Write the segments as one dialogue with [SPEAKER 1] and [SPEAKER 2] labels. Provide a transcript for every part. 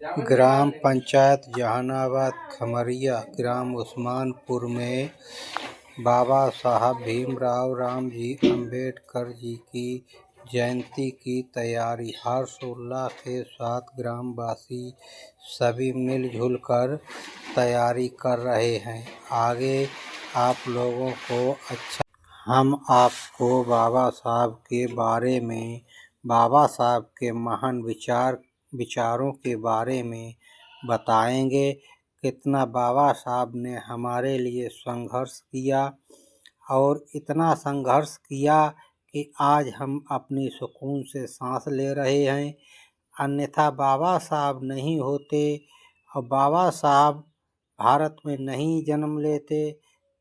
[SPEAKER 1] ग्राम पंचायत जहानाबाद खमरिया ग्राम उस्मानपुर में बाबा साहब भीमराव रामजी अंबेडकर जी की जयंती की तैयारी हर्षोल्लास के साथ ग्रामवासी सभी मिलजुल कर तैयारी कर रहे हैं। आगे आप लोगों को हम आपको बाबा साहब के बारे में, बाबा साहब के महान विचारों के बारे में बताएंगे। कितना बाबा साहब ने हमारे लिए संघर्ष किया और इतना संघर्ष किया कि आज हम अपनी सुकून से सांस ले रहे हैं। अन्यथा बाबा साहब नहीं होते और बाबा साहब भारत में नहीं जन्म लेते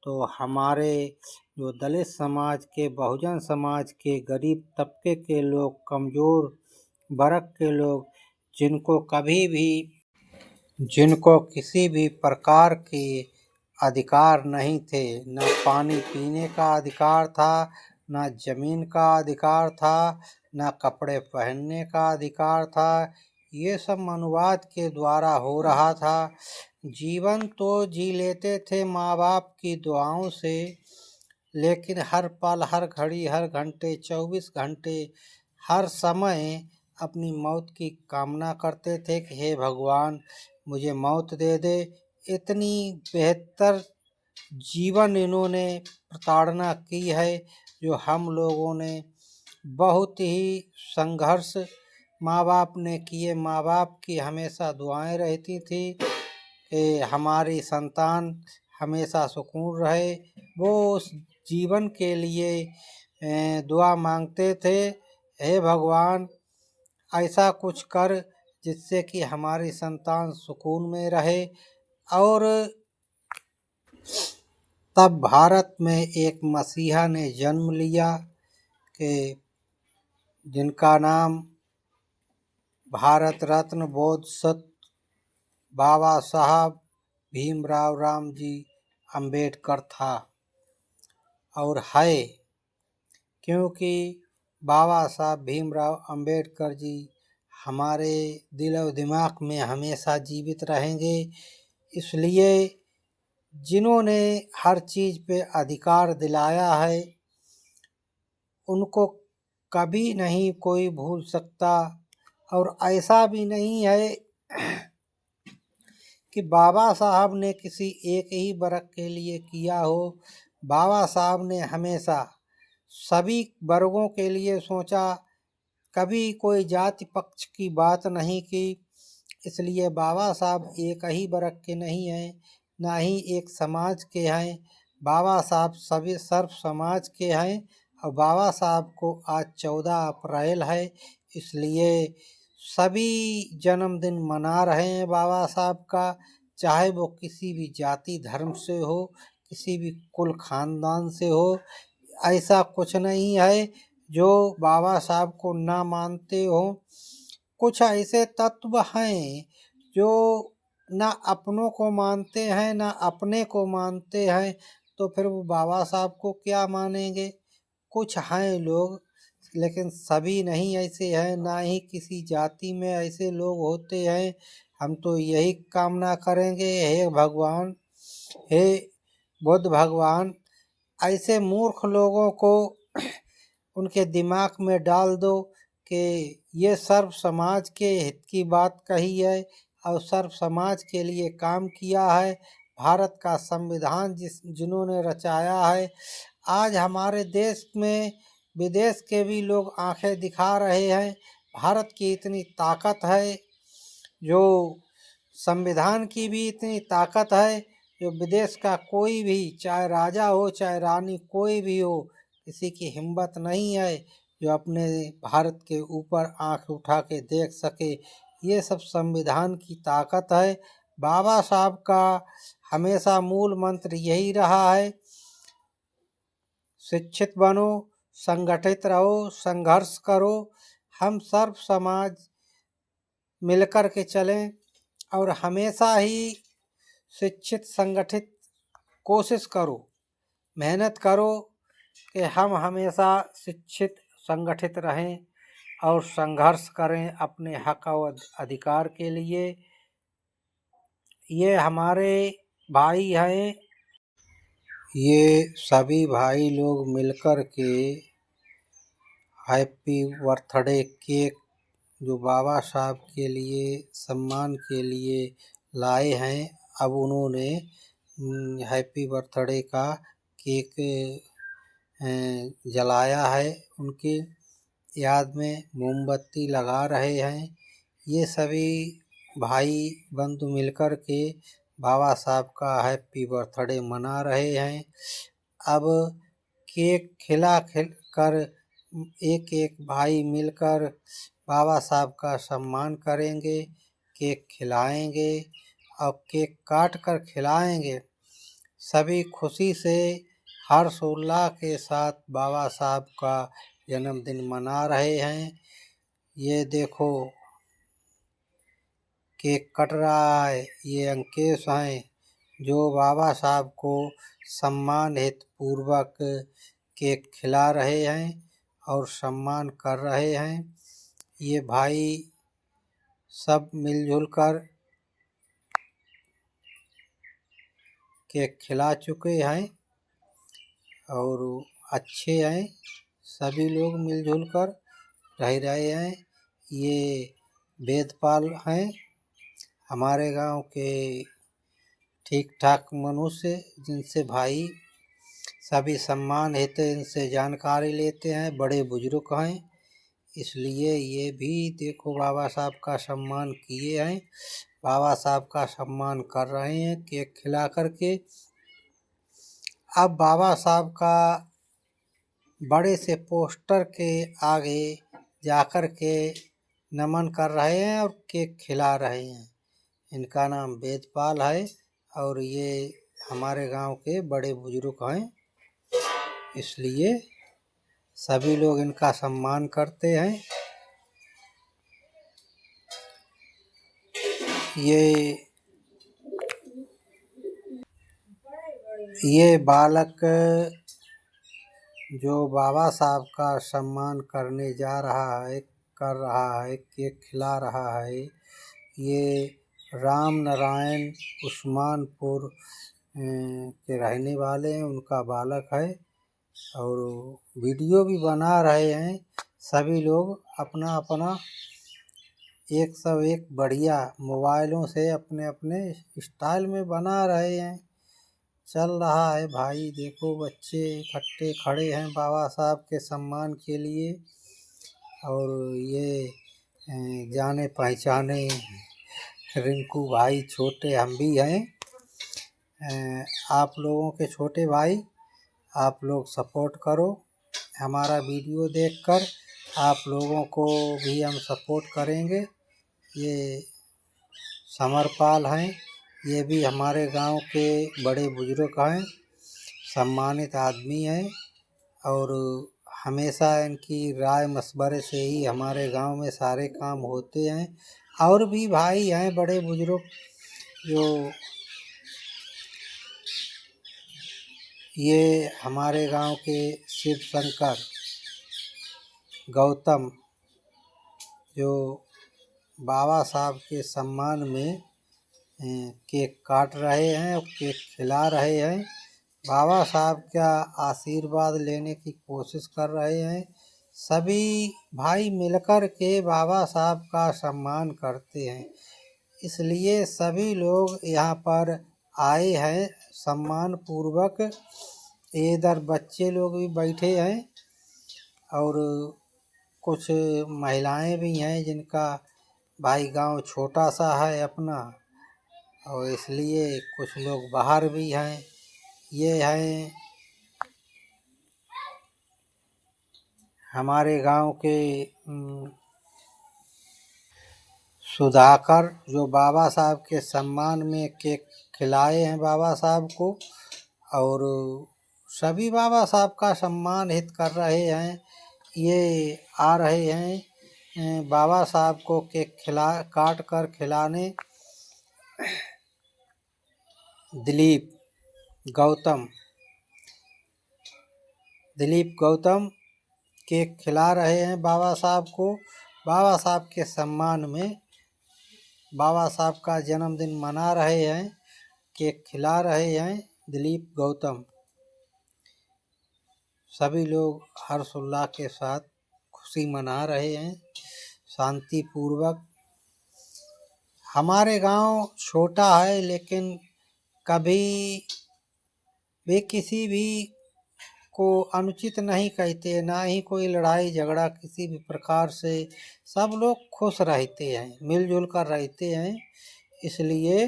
[SPEAKER 1] तो हमारे जो दलित समाज के, बहुजन समाज के, गरीब तबके के लोग, कमज़ोर वर्ग के लोग, जिनको किसी भी प्रकार के अधिकार नहीं थे, न पानी पीने का अधिकार था, न जमीन का अधिकार था, न कपड़े पहनने का अधिकार था। ये सब मनुवाद के द्वारा हो रहा था। जीवन तो जी लेते थे माँ बाप की दुआओं से, लेकिन हर पल, हर घड़ी, हर घंटे, 24 घंटे, हर समय अपनी मौत की कामना करते थे कि हे भगवान मुझे मौत दे दे। इतनी बेहतर जीवन इन्होंने प्रताड़ना की है जो हम लोगों ने बहुत ही संघर्ष माँ बाप ने किए। माँ बाप की हमेशा दुआएं रहती थी कि हमारी संतान हमेशा सुकून रहे। वो उस जीवन के लिए दुआ मांगते थे, हे भगवान ऐसा कुछ कर जिससे कि हमारी संतान सुकून में रहे। और तब भारत में एक मसीहा ने जन्म लिया कि जिनका नाम भारत रत्न बोध सत्य बाबा साहब भीमराव रामजी अंबेडकर था और है, क्योंकि बाबा साहब भीमराव अंबेडकर जी हमारे दिल और दिमाग में हमेशा जीवित रहेंगे। इसलिए जिन्होंने हर चीज़ पे अधिकार दिलाया है उनको कभी नहीं कोई भूल सकता। और ऐसा भी नहीं है कि बाबा साहब ने किसी एक ही वर्ग के लिए किया हो। बाबा साहब ने हमेशा सभी वर्गों के लिए सोचा, कभी कोई जाति पक्ष की बात नहीं की। इसलिए बाबा साहब एक ही वर्ग के नहीं हैं, ना ही एक समाज के हैं। बाबा साहब सभी सर्व समाज के हैं। और बाबा साहब को आज 14 अप्रैल है, इसलिए सभी जन्मदिन मना रहे हैं बाबा साहब का, चाहे वो किसी भी जाति धर्म से हो, किसी भी कुल खानदान से हो। ऐसा कुछ नहीं है जो बाबा साहब को ना मानते हो। कुछ ऐसे तत्व हैं जो ना अपनों को मानते हैं ना अपने को मानते हैं, तो फिर वो बाबा साहब को क्या मानेंगे। कुछ हैं लोग, लेकिन सभी नहीं ऐसे हैं, ना ही किसी जाति में ऐसे लोग होते हैं। हम तो यही कामना करेंगे, हे भगवान, हे बुद्ध भगवान, ऐसे मूर्ख लोगों को उनके दिमाग में डाल दो कि ये सर्व समाज के हित की बात कही है और सर्व समाज के लिए काम किया है। भारत का संविधान जिन्होंने रचाया है, आज हमारे देश में विदेश के भी लोग आंखें दिखा रहे हैं। भारत की इतनी ताकत है, जो संविधान की भी इतनी ताकत है, जो विदेश का कोई भी, चाहे राजा हो चाहे रानी, कोई भी हो, किसी की हिम्मत नहीं है जो अपने भारत के ऊपर आंख उठा के देख सके। ये सब संविधान की ताकत है। बाबा साहब का हमेशा मूल मंत्र यही रहा है, शिक्षित बनो, संगठित रहो, संघर्ष करो। हम सर्व समाज मिलकर के चलें और हमेशा ही शिक्षित संगठित कोशिश करो, मेहनत करो कि हम हमेशा शिक्षित संगठित रहें। और संघर्ष करें अपने हक और अधिकार के लिए। ये हमारे भाई हैं, ये सभी भाई लोग मिलकर के हैप्पी बर्थडे केक जो बाबा साहब के लिए सम्मान के लिए लाए हैं। अब उन्होंने हैप्पी बर्थडे का केक जलाया है, उनकी याद में मोमबत्ती लगा रहे हैं। ये सभी भाई बंधु मिलकर के बाबा साहब का हैप्पी बर्थडे मना रहे हैं। अब केक खिला कर एक एक भाई मिलकर बाबा साहब का सम्मान करेंगे, केक खिलाएंगे और केक काट कर खिलाएंगे। सभी खुशी से हर्षोल्लास के साथ बाबा साहब का जन्मदिन मना रहे हैं। ये देखो केक कट रहा है, ये अंकेश हैं जो बाबा साहब को सम्मान हेतु पूर्वक केक खिला रहे हैं और सम्मान कर रहे हैं। ये भाई सब मिलजुल कर केक खिला चुके हैं और अच्छे हैं, सभी लोग मिलजुल कर रह रहे हैं। ये वेदपाल हैं, हमारे गांव के ठीक ठाक मनुष्य, जिनसे भाई सभी सम्मान हेतु इनसे जानकारी लेते हैं, बड़े बुजुर्ग हैं, इसलिए ये भी देखो बाबा साहब का सम्मान किए हैं, बाबा साहब का सम्मान कर रहे हैं केक खिला करके। अब बाबा साहब का बड़े से पोस्टर के आगे जाकर के नमन कर रहे हैं और केक खिला रहे हैं। इनका नाम वेदपाल है और ये हमारे गांव के बड़े बुजुर्ग हैं, इसलिए सभी लोग इनका सम्मान करते हैं। ये बालक जो बाबा साहब का सम्मान करने जा रहा है, कर रहा है, केक खिला रहा है, ये राम नारायण उस्मानपुर के रहने वाले हैं, उनका बालक है और वीडियो भी बना रहे हैं। सभी लोग अपना अपना एक सब एक बढ़िया मोबाइलों से अपने अपने स्टाइल में बना रहे हैं। चल रहा है भाई, देखो बच्चे इकट्ठे खड़े हैं बाबा साहब के सम्मान के लिए और ये जाने पहचाने रिंकू भाई छोटे हम भी हैं। आप लोगों के छोटे भाई, आप लोग सपोर्ट करो, हमारा वीडियो देखकर आप लोगों को भी हम सपोर्ट करेंगे। ये समरपाल हैं, ये भी हमारे गांव के बड़े बुजुर्ग हैं, सम्मानित आदमी हैं और हमेशा इनकी राय मशवरे से ही हमारे गांव में सारे काम होते हैं। और भी भाई हैं बड़े बुजुर्ग जो ये हमारे गांव के शिव शंकर गौतम जो बाबा साहब के सम्मान में केक काट रहे हैं और केक खिला रहे हैं, बाबा साहब का आशीर्वाद लेने की कोशिश कर रहे हैं। सभी भाई मिलकर के बाबा साहब का सम्मान करते हैं, इसलिए सभी लोग यहाँ पर आए हैं सम्मान पूर्वक। इधर बच्चे लोग भी बैठे हैं और कुछ महिलाएं भी हैं जिनका भाई गांव छोटा सा है अपना और इसलिए कुछ लोग बाहर भी हैं। ये हैं हमारे गांव के सुधाकर जो बाबा साहब के सम्मान में केक खिलाए हैं बाबा साहब को और सभी बाबा साहब का सम्मान हित कर रहे हैं। ये आ रहे हैं बाबा साहब को केक काट कर खिलाने। दिलीप गौतम केक खिला रहे हैं बाबा साहब को। बाबा साहब के सम्मान में बाबा साहब का जन्मदिन मना रहे हैं, केक खिला रहे हैं दिलीप गौतम। सभी लोग हर्षोल्लास के साथ खुशी मना रहे हैं शांतिपूर्वक। हमारे गांव छोटा है, लेकिन कभी भी किसी भी को अनुचित नहीं कहते, ना ही कोई लड़ाई झगड़ा किसी भी प्रकार से। सब लोग खुश रहते हैं, मिलजुल कर रहते हैं। इसलिए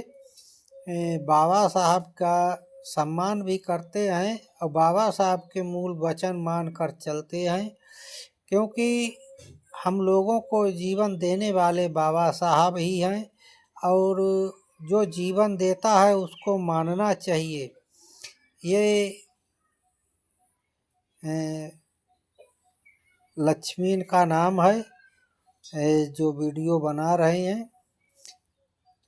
[SPEAKER 1] बाबा साहब का सम्मान भी करते हैं और बाबा साहब के मूल वचन मान कर चलते हैं, क्योंकि हम लोगों को जीवन देने वाले बाबा साहब ही हैं और जो जीवन देता है उसको मानना चाहिए। ये लक्ष्मीन का नाम है जो वीडियो बना रहे हैं,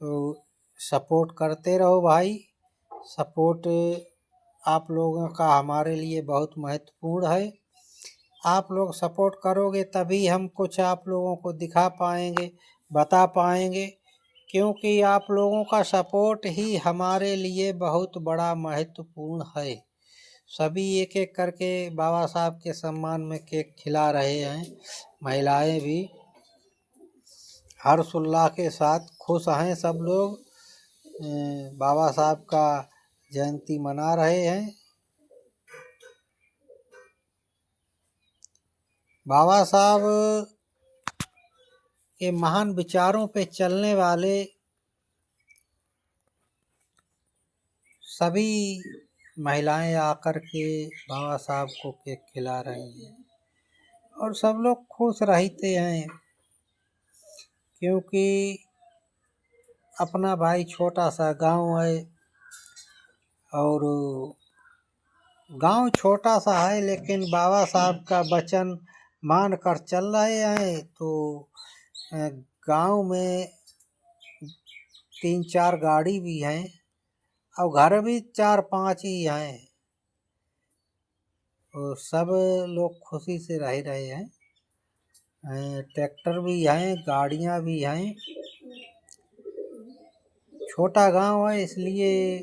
[SPEAKER 1] तो सपोर्ट करते रहो भाई। सपोर्ट आप लोगों का हमारे लिए बहुत महत्वपूर्ण है। आप लोग सपोर्ट करोगे तभी हम कुछ आप लोगों को दिखा पाएंगे, बता पाएंगे, क्योंकि आप लोगों का सपोर्ट ही हमारे लिए बहुत बड़ा महत्वपूर्ण है। सभी एक एक करके बाबा साहब के सम्मान में केक खिला रहे हैं। महिलाएं भी हर्षोल्लास के साथ खुश हैं। सब लोग बाबा साहब का जयंती मना रहे हैं। बाबा साहब के महान विचारों पे चलने वाले सभी महिलाएं आकर के बाबा साहब को केक खिला रही हैं और सब लोग खुश रहते हैं, क्योंकि अपना भाई छोटा सा गांव है और गांव छोटा सा है, लेकिन बाबा साहब का वचन मान कर चल रहे हैं। तो गांव में 3-4 गाड़ी भी हैं और घर भी 4-5 ही हैं, तो सब लोग खुशी से रह रहे हैं। ट्रैक्टर भी हैं, गाड़ियां भी हैं। छोटा गांव है, इसलिए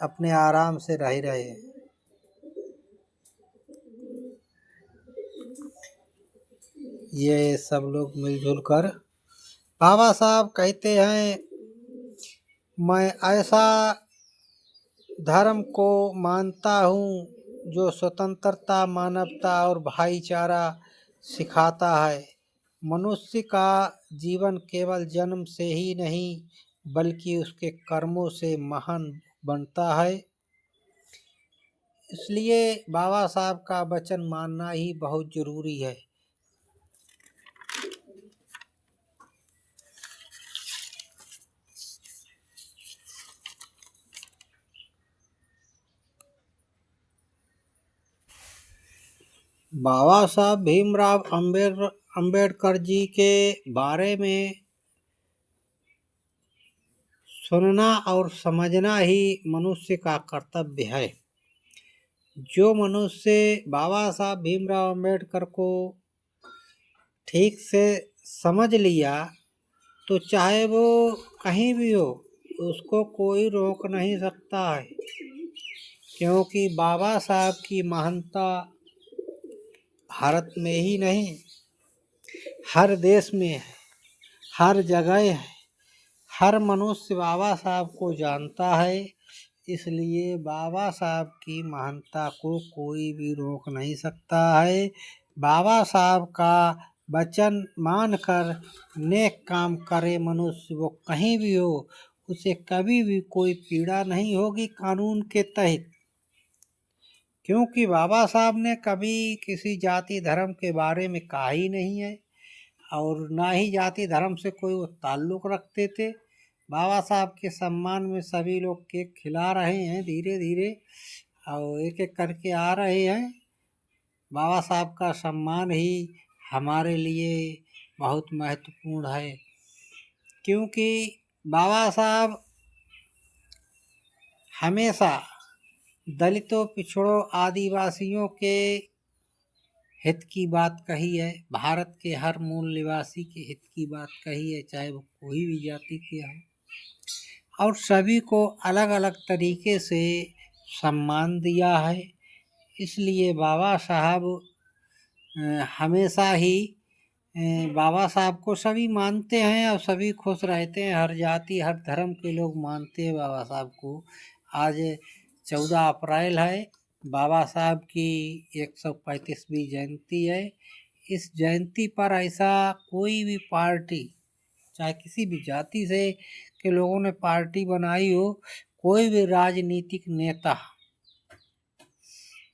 [SPEAKER 1] अपने आराम से रह रहे हैं। ये सब लोग मिलजुल कर बाबा साहब कहते हैं, मैं ऐसा धर्म को मानता हूँ जो स्वतंत्रता, मानवता और भाईचारा सिखाता है। मनुष्य का जीवन केवल जन्म से ही नहीं बल्कि उसके कर्मों से महान बनता है। इसलिए बाबा साहब का वचन मानना ही बहुत जरूरी है। बाबा साहब भीमराव अंबेडकर जी के बारे में सुनना और समझना ही मनुष्य का कर्तव्य है। जो मनुष्य बाबा साहब भीमराव अंबेडकर को ठीक से समझ लिया, तो चाहे वो कहीं भी हो उसको कोई रोक नहीं सकता है, क्योंकि बाबा साहब की महानता भारत में ही नहीं हर देश में है, हर जगह है। हर मनुष्य बाबा साहब को जानता है, इसलिए बाबा साहब की महानता को कोई भी रोक नहीं सकता है। बाबा साहब का वचन मानकर नेक काम करे मनुष्य, वो कहीं भी हो, उसे कभी भी कोई पीड़ा नहीं होगी कानून के तहत, क्योंकि बाबा साहब ने कभी किसी जाति धर्म के बारे में कहा ही नहीं है और ना ही जाति धर्म से कोई वो ताल्लुक़ रखते थे। बाबा साहब के सम्मान में सभी लोग केक खिला रहे हैं धीरे धीरे और एक एक करके आ रहे हैं। बाबा साहब का सम्मान ही हमारे लिए बहुत महत्वपूर्ण है, क्योंकि बाबा साहब हमेशा दलितों, पिछड़ों, आदिवासियों के हित की बात कही है, भारत के हर मूल निवासी के हित की बात कही है, चाहे वो कोई भी जाति के हो, और सभी को अलग अलग तरीके से सम्मान दिया है। इसलिए बाबा साहब हमेशा ही बाबा साहब को सभी मानते हैं और सभी खुश रहते हैं। हर जाति हर धर्म के लोग मानते हैं बाबा साहब को। आज 14 अप्रैल है, बाबा साहब की 135वीं जयंती है। इस जयंती पर ऐसा कोई भी पार्टी, चाहे किसी भी जाति से के लोगों ने पार्टी बनाई हो, कोई भी राजनीतिक नेता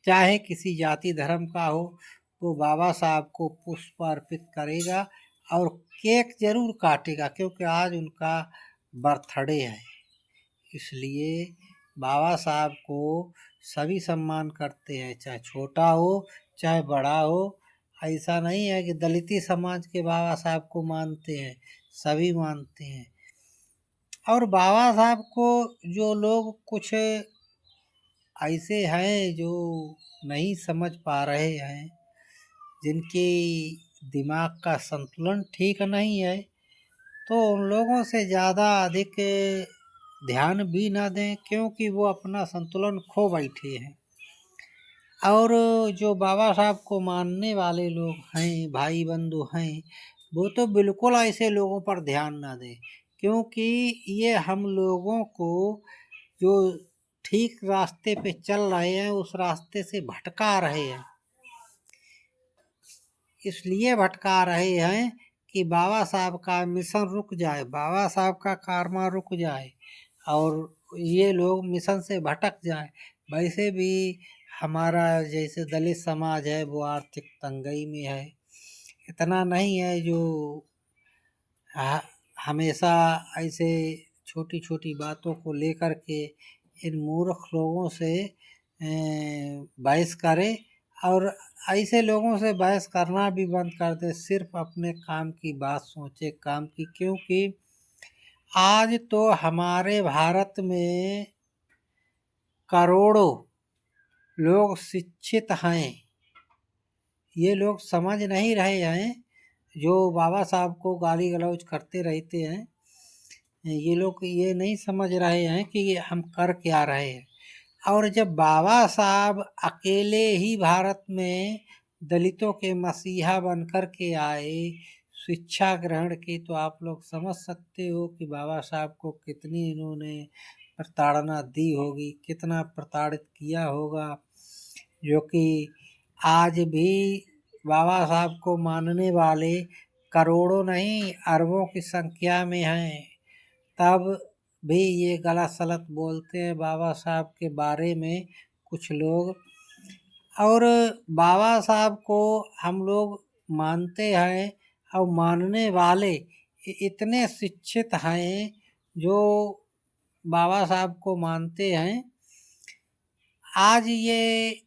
[SPEAKER 1] चाहे किसी जाति धर्म का हो, वो बाबा साहब को पुष्प अर्पित करेगा और केक जरूर काटेगा, क्योंकि आज उनका बर्थडे है। इसलिए बाबा साहब को सभी सम्मान करते हैं, चाहे छोटा हो चाहे बड़ा हो। ऐसा नहीं है कि दलिती समाज के बाबा साहब को मानते हैं, सभी मानते हैं। और बाबा साहब को जो लोग कुछ ऐसे हैं जो नहीं समझ पा रहे हैं, जिनके दिमाग का संतुलन ठीक नहीं है, तो उन लोगों से ज़्यादा अधिक ध्यान भी ना दें, क्योंकि वो अपना संतुलन खो बैठे हैं। और जो बाबा साहब को मानने वाले लोग हैं, भाई बंधु हैं, वो तो बिल्कुल ऐसे लोगों पर ध्यान ना दें, क्योंकि ये हम लोगों को जो ठीक रास्ते पे चल रहे हैं उस रास्ते से भटका रहे हैं। इसलिए भटका रहे हैं कि बाबा साहब का मिशन रुक जाए, बाबा साहब का कारवा रुक जाए और ये लोग मिशन से भटक जाए। वैसे भी हमारा जैसे दलित समाज है वो आर्थिक तंगई में है। इतना नहीं है जो हमेशा ऐसे छोटी छोटी बातों को लेकर के इन मूर्ख लोगों से बहस करे, और ऐसे लोगों से बहस करना भी बंद कर दे, सिर्फ अपने काम की बात सोचे, काम की। क्योंकि आज तो हमारे भारत में करोड़ों लोग शिक्षित हैं, ये लोग समझ नहीं रहे हैं, जो बाबा साहब को गाली गलौज करते रहते हैं, ये लोग ये नहीं समझ रहे हैं कि ये हम कर क्या रहे हैं। और जब बाबा साहब अकेले ही भारत में दलितों के मसीहा बनकर के आए, शिक्षा ग्रहण की, तो आप लोग समझ सकते हो कि बाबा साहब को कितनी इन्होंने प्रताड़ना दी होगी, कितना प्रताड़ित किया होगा। जो कि आज भी बाबा साहब को मानने वाले करोड़ों नहीं अरबों की संख्या में हैं, तब भी ये गलत सलत बोलते हैं बाबा साहब के बारे में कुछ लोग। और बाबा साहब को हम लोग मानते हैं और मानने वाले इतने शिक्षित हैं जो बाबा साहब को मानते हैं। आज ये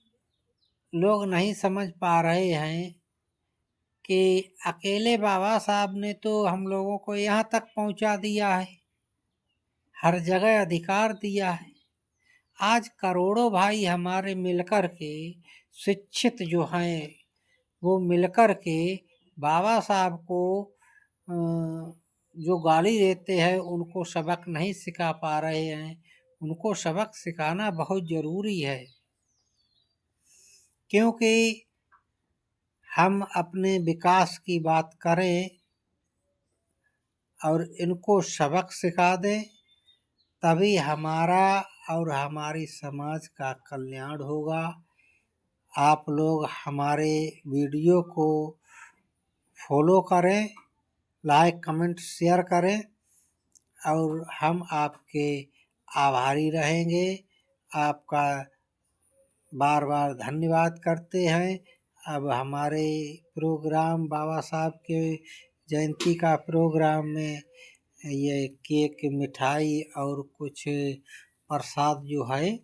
[SPEAKER 1] लोग नहीं समझ पा रहे हैं कि अकेले बाबा साहब ने तो हम लोगों को यहाँ तक पहुँचा दिया है, हर जगह अधिकार दिया है। आज करोड़ों भाई हमारे मिलकर के, शिक्षित जो हैं वो मिलकर के बाबा साहब को जो गाली देते हैं उनको सबक नहीं सिखा पा रहे हैं। उनको सबक सिखाना बहुत ज़रूरी है, क्योंकि हम अपने विकास की बात करें और इनको सबक सिखा दें, तभी हमारा और हमारी समाज का कल्याण होगा। आप लोग हमारे वीडियो को फॉलो करें, लाइक कमेंट शेयर करें, और हम आपके आभारी रहेंगे। आपका बार बार धन्यवाद करते हैं। अब हमारे प्रोग्राम बाबा साहब के जयंती का प्रोग्राम में ये केक, मिठाई और कुछ प्रसाद जो है,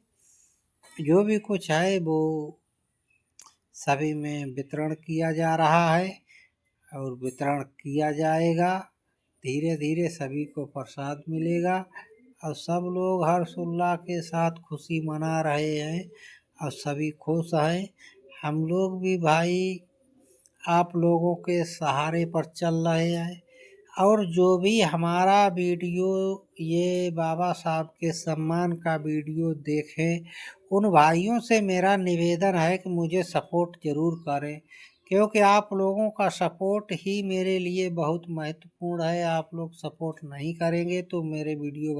[SPEAKER 1] जो भी कुछ है वो सभी में वितरण किया जा रहा है और वितरण किया जाएगा। धीरे धीरे सभी को प्रसाद मिलेगा और सब लोग हर्षोल्लास के साथ खुशी मना रहे हैं और सभी खुश हैं। हम लोग भी भाई आप लोगों के सहारे पर चल रहे हैं। और जो भी हमारा वीडियो ये बाबा साहब के सम्मान का वीडियो देखें, उन भाइयों से मेरा निवेदन है कि मुझे सपोर्ट ज़रूर करें, क्योंकि आप लोगों का सपोर्ट ही मेरे लिए बहुत महत्वपूर्ण है। आप लोग सपोर्ट नहीं करेंगे तो मेरे वीडियो